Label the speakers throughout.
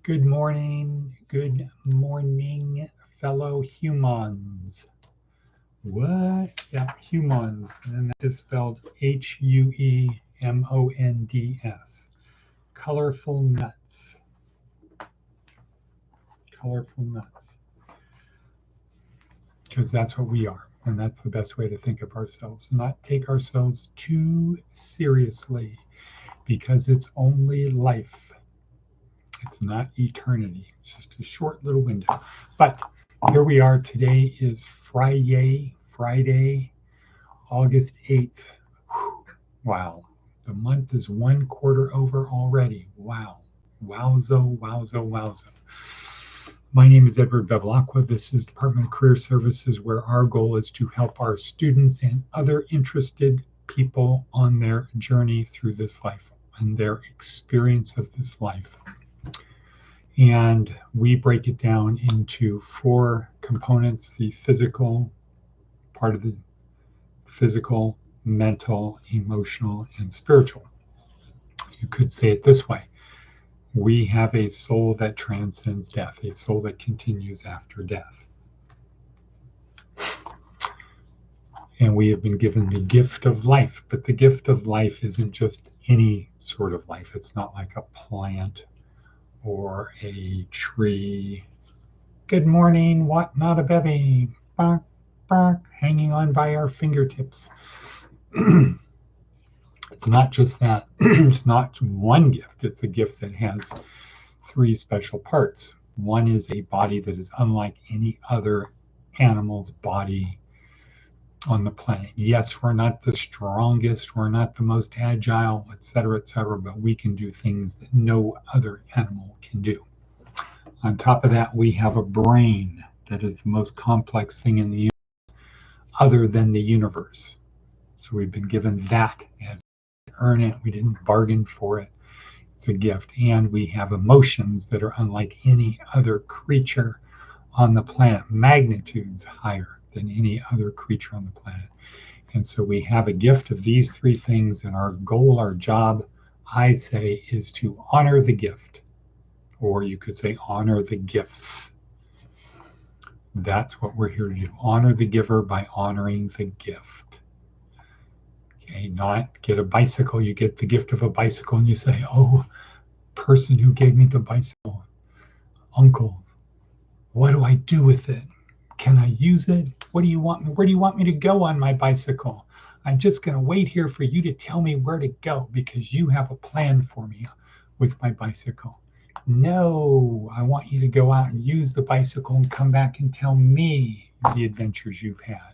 Speaker 1: Good morning, fellow humans. What? Yeah, humans. And that is spelled Huemonds. Colorful nuts. Colorful nuts. Because that's what we are. And that's the best way to think of ourselves. Not take ourselves too seriously because it's only life. It's not eternity. It's just a short little window. But here we are. Today is Friday, August 8th. Whew. Wow. The month is 1/4 over already. Wow. Wowzo, wowzo, wowzo. My name is Edward Bevilacqua. This is Department of Career Services, where our goal is to help our students and other interested people on their journey through this life and their experience of this life. And we break it down into 4 components: the physical, part of the physical, mental, emotional, and spiritual. You could say it this way: we have a soul that transcends death, a soul that continues after death. And we have been given the gift of life, but the gift of life isn't just any sort of life. It's not like a plant or a tree. Good morning, what not a baby, bark, bark, hanging on by our fingertips. It's not just that. It's not one gift. It's a gift that has 3 special parts. One is a body that is unlike any other animal's body on the planet. Yes, we're not the strongest, we're not the most agile, etc., but we can do things that no other animal can do. On top of that, we have a brain that is the most complex thing in the universe, other than the universe. So we've been given that as earn it. We didn't bargain for it. It's a gift. And we have emotions that are unlike any other creature on the planet, magnitudes higher than any other creature on the planet. And so we have a gift of these 3 things, and our goal, our job, I say, is to honor the gift. Or you could say honor the gifts. That's what we're here to do. Honor the giver by honoring the gift. Okay, not get a bicycle. You get the gift of a bicycle and you say, oh, person who gave me the bicycle, uncle, what do I do with it? Can I use it? What do you want me? Where do you want me to go on my bicycle? I'm just going to wait here for you to tell me where to go because you have a plan for me with my bicycle. No, I want you to go out and use the bicycle and come back and tell me the adventures you've had.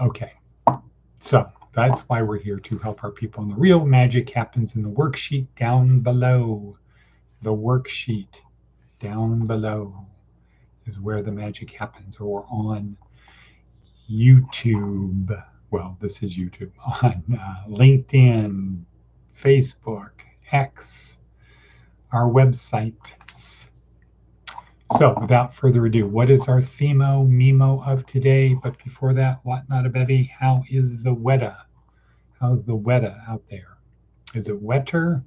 Speaker 1: Okay, so that's why we're here, to help our people. And the real magic happens in the worksheet down below. The worksheet down below is where the magic happens, or on YouTube. Well, this is YouTube. On LinkedIn, Facebook, X, our websites. So without further ado, what is our themo of today? But before that, what not a bevy, how is the weather? How's the weather out there? Is it wetter?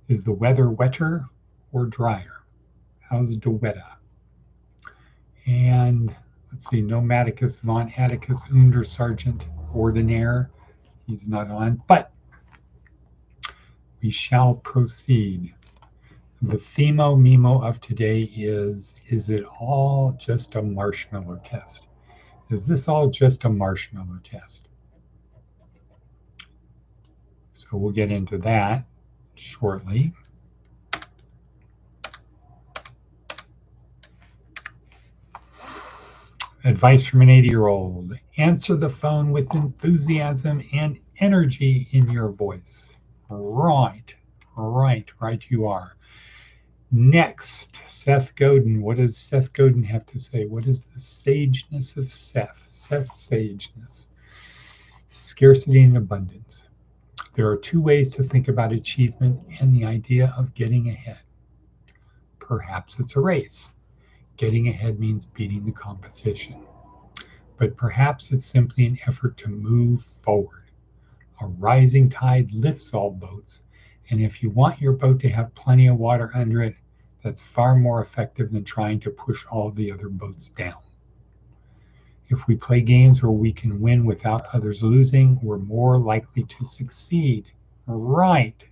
Speaker 1: Is the weather wetter or drier? How's the weather? And let's see, Nomadicus von Atticus Under Sergeant Ordinaire. He's not on, but we shall proceed. The themo of today is it all just a marshmallow test? Is this all just a marshmallow test? So we'll get into that shortly. Advice from an 80-year-old. Answer the phone with enthusiasm and energy in your voice. Right you are. Next, Seth Godin. What does Seth Godin have to say? What is the sageness of Seth? Seth's sageness. Scarcity and abundance. There are 2 ways to think about achievement and the idea of getting ahead. Perhaps it's a race. Getting ahead means beating the competition. But perhaps it's simply an effort to move forward. A rising tide lifts all boats, And if you want your boat to have plenty of water under it, that's far more effective than trying to push all the other boats down. If we play games where we can win without others losing, we're more likely to succeed. Right.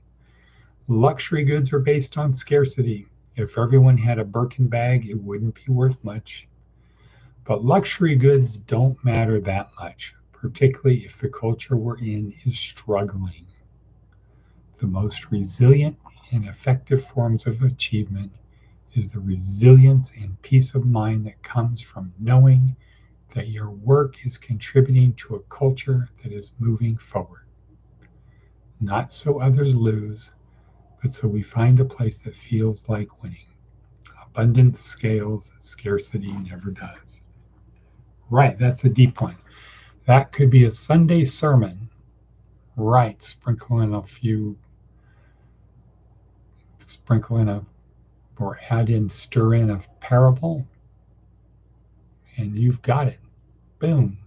Speaker 1: Luxury goods are based on scarcity. If everyone had a Birkin bag, it wouldn't be worth much. But luxury goods don't matter that much, particularly if the culture we're in is struggling. The most resilient and effective forms of achievement is the resilience and peace of mind that comes from knowing that your work is contributing to a culture that is moving forward. Not so others lose, but so we find a place that feels like winning. Abundance scales, scarcity never does. Right, that's a deep one. That could be a Sunday sermon. Right, sprinkle in or add in, stir in a parable, and you've got it. Boom.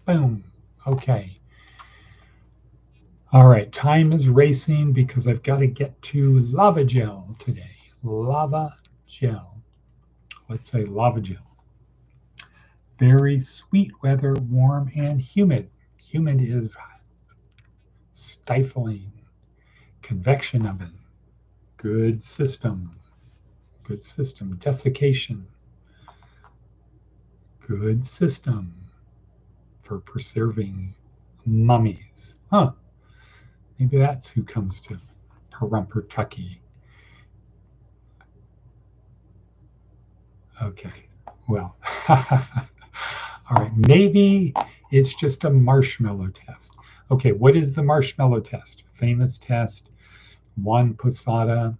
Speaker 1: Boom. Okay. All right, time is racing because I've got to get to lava gel today. Lava gel. Let's say lava gel. Very sweet weather, warm and humid. Humid is stifling. Convection oven. Good system. Good system. Desiccation. Good system for preserving mummies. Huh. Maybe that's who comes to Perumpertucky. Okay, well, all right, maybe it's just a marshmallow test. Okay, what is the marshmallow test? Famous test. Juan Posada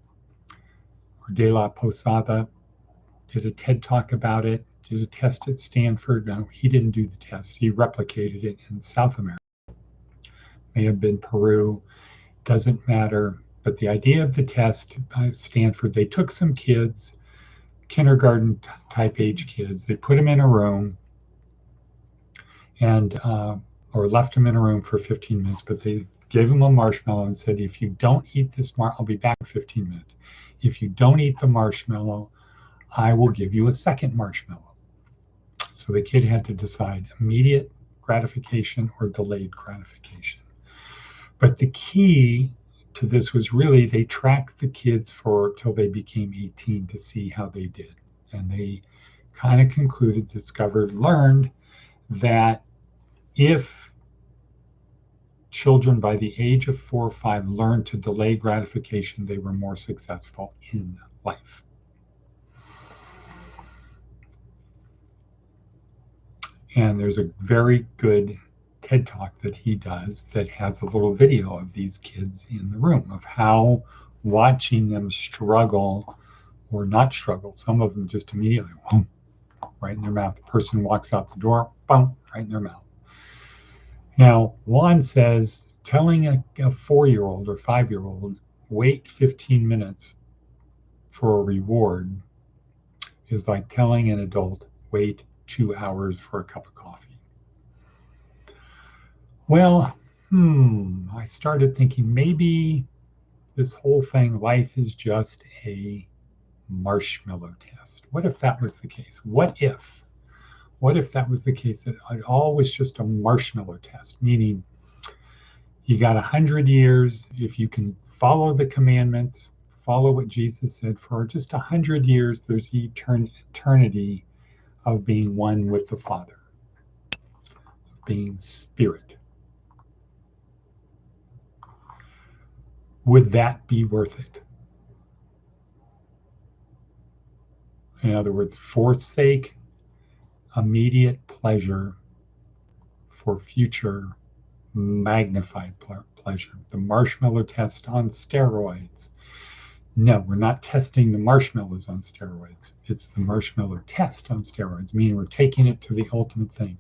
Speaker 1: or De La Posada did a TED talk about it, did a test at Stanford. No, he didn't do the test. He replicated it in South America. May have been Peru, doesn't matter. But the idea of the test by Stanford, they took some kids, kindergarten type age kids, they put them in a room and or left them in a room for 15 minutes, but they gave them a marshmallow and said, if you don't eat this I'll be back in 15 minutes. If you don't eat the marshmallow, I will give you a second marshmallow. So the kid had to decide immediate gratification or delayed gratification. But the key to this was really they tracked the kids till they became 18 to see how they did. And they kind of concluded, learned that if children by the age of 4 or 5 learned to delay gratification, they were more successful in life. And there's a very good TED talk that he does that has a little video of these kids in the room of how watching them struggle or not struggle. Some of them just immediately, boom, right in their mouth. The person walks out the door, boom, right in their mouth. Now, Juan says telling a 4-year-old or 5-year-old, wait 15 minutes for a reward is like telling an adult, wait 2 hours for a cup of coffee. Well, I started thinking maybe this whole thing, life is just a marshmallow test. What if that was the case? What if that was the case, that it all was just a marshmallow test, meaning you got 100 years, if you can follow the commandments, follow what Jesus said, for just 100 years, there's eternity of being one with the Father, of being spirit. Would that be worth it? In other words, forsake immediate pleasure for future magnified pleasure. The marshmallow test on steroids. No, we're not testing the marshmallows on steroids. It's the marshmallow test on steroids, meaning we're taking it to the ultimate thing.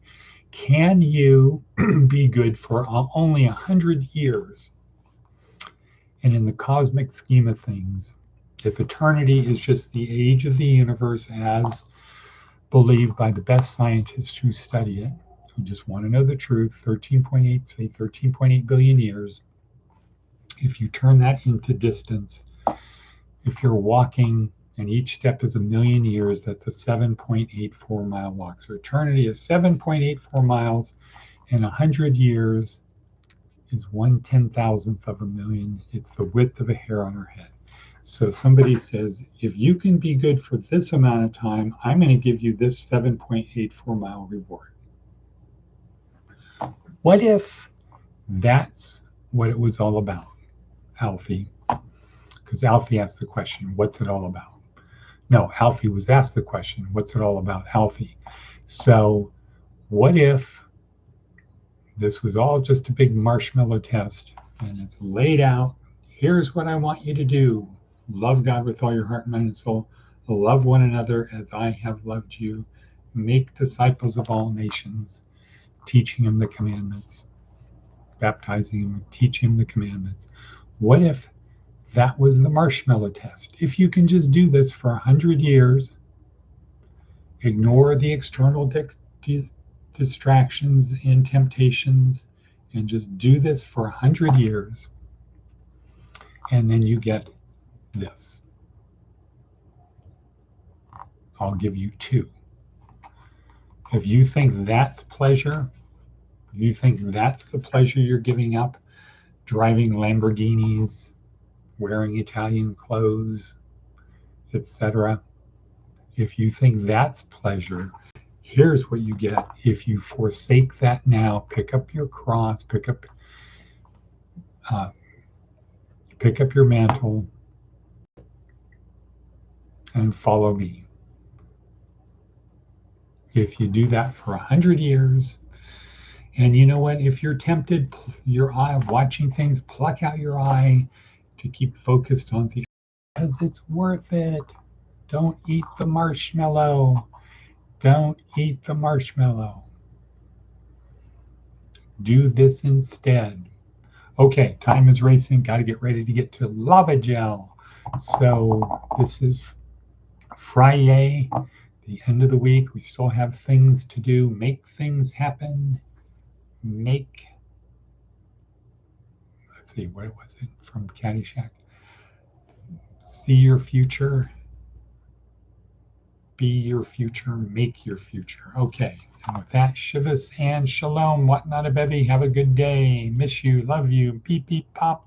Speaker 1: Can you be good for only 100 years? And in the cosmic scheme of things, if eternity is just the age of the universe as believed by the best scientists who study it, who just want to know the truth, 13.8 billion years, If you turn that into distance, if you're walking and each step is 1,000,000 years, that's a 7.84 mile walk. So eternity is 7.84 miles, and 100 years is 1/10,000th of a million. It's the width of a hair on our head. So somebody says, if you can be good for this amount of time, I'm going to give you this 7.84 mile reward. What if that's what it was all about, Alfie? Because Alfie asked the question, what's it all about? No, Alfie was asked the question, what's it all about, Alfie? So what if this was all just a big marshmallow test and it's laid out? Here's what I want you to do. Love God with all your heart, mind, and soul. Love one another as I have loved you. Make disciples of all nations, teaching them the commandments, baptizing them, teaching them the commandments. What if that was the marshmallow test? If you can just do this for 100 years, ignore the external distractions and temptations, and just do this for 100 years, and then you get this. I'll give you 2. If you think that's pleasure, if you think that's the pleasure you're giving up, driving Lamborghinis, wearing Italian clothes, etc., if you think that's pleasure, here's what you get. If you forsake that now, pick up your cross, pick up your mantle, and follow me. If you do that for 100 years, and you know what? If you're tempted, your eye, watching things, pluck out your eye to keep focused on the, because it's worth it. Don't eat the marshmallow. Don't eat the marshmallow. Do this instead. Okay, time is racing. Got to get ready to get to lava gel. So this is Friday, the end of the week. We still have things to do. Make things happen. Let's see, what was it from Caddyshack? See your future. Be your future. Make your future. Okay. And with that, Shivas and Shalom. What not a bevy. Have a good day. Miss you. Love you. Beep, beep, pop.